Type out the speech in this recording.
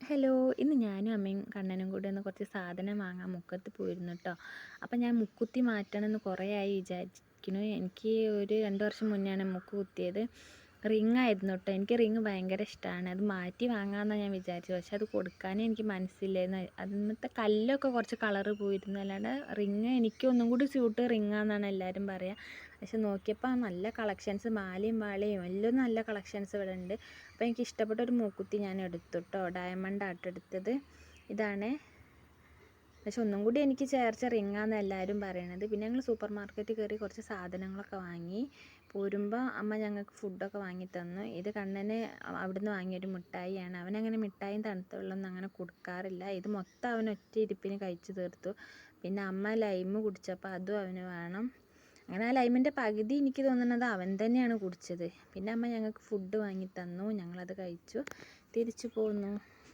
Hello, ഇന്ന് ഞാനും അമ്മയും കണ്ണനും കൂടി ഒന്ന് കുറച്ച് സാധനം വാങ്ങാൻ മുക്കത്ത് പോയിരുന്നു കേട്ടോ. അപ്പം ഞാൻ മുക്കുത്തി മാറ്റണമെന്ന് കുറേ ആയി വിചാരിക്കുന്നു. എനിക്ക് ഒരു 2 വർഷം മുന്നെയാണ് മുക്ക് കുത്തിയത്. റിങ് ആയിരുന്നു കേട്ടോ. എനിക്ക് റിങ് ഭയങ്കര ഇഷ്ടമാണ്. അത് മാറ്റി വാങ്ങാമെന്നാണ് ഞാൻ വിചാരിച്ചത്. പക്ഷെ അത് കൊടുക്കാനേ എനിക്ക് മനസ്സില്ലായിരുന്നു. അതിനകത്തെ കല്ലൊക്കെ കുറച്ച് കളറ് പോയിരുന്നു. അല്ലാണ്ട് റിങ് എനിക്ക് ഒന്നും കൂടി സ്യൂട്ട് റിങ്ങാന്നാണ് എല്ലാവരും പറയുക. പക്ഷെ നോക്കിയപ്പോൾ നല്ല കളക്ഷൻസ്, മാലയും വളയും എല്ലാം നല്ല കളക്ഷൻസ് ഇവിടെ ഉണ്ട്. അപ്പോൾ എനിക്ക് ഇഷ്ടപ്പെട്ട ഒരു മൂക്കുത്തി ഞാൻ എടുത്തു കേട്ടോ. ഡയമണ്ട് ആട്ടോ എടുത്തത്. ഇതാണ്. പക്ഷെ ഒന്നും കൂടി എനിക്ക് ചേർച്ച റിങ്ങാന്ന് എല്ലാവരും പറയണത്. പിന്നെ ഞങ്ങൾ സൂപ്പർ മാർക്കറ്റിൽ കയറി കുറച്ച് സാധനങ്ങളൊക്കെ വാങ്ങി. പോരുമ്പോൾ അമ്മ ഞങ്ങൾക്ക് ഫുഡൊക്കെ വാങ്ങി തന്നു. ഇത് കണ്ണന് അവിടുന്ന് വാങ്ങിയൊരു മിഠായിയാണ്. അവനങ്ങനെ മിഠായും തണുത്ത വെള്ളമൊന്നും അങ്ങനെ കൊടുക്കാറില്ല. ഇത് മൊത്തം അവൻ ഒറ്റ ഇരിപ്പിന് കഴിച്ചു തീർത്തു. പിന്നെ അമ്മ ലൈമ് കുടിച്ചപ്പോൾ അതും അവന് വേണം. അങ്ങനെ ആ ലൈമിൻ്റെ പകുതി എനിക്ക് തോന്നുന്നത് അവൻ തന്നെയാണ് കുടിച്ചത്. പിന്നെ അമ്മ ഞങ്ങൾക്ക് ഫുഡ് വാങ്ങി തന്നു. ഞങ്ങളത് കഴിച്ചു തിരിച്ചു പോന്നു.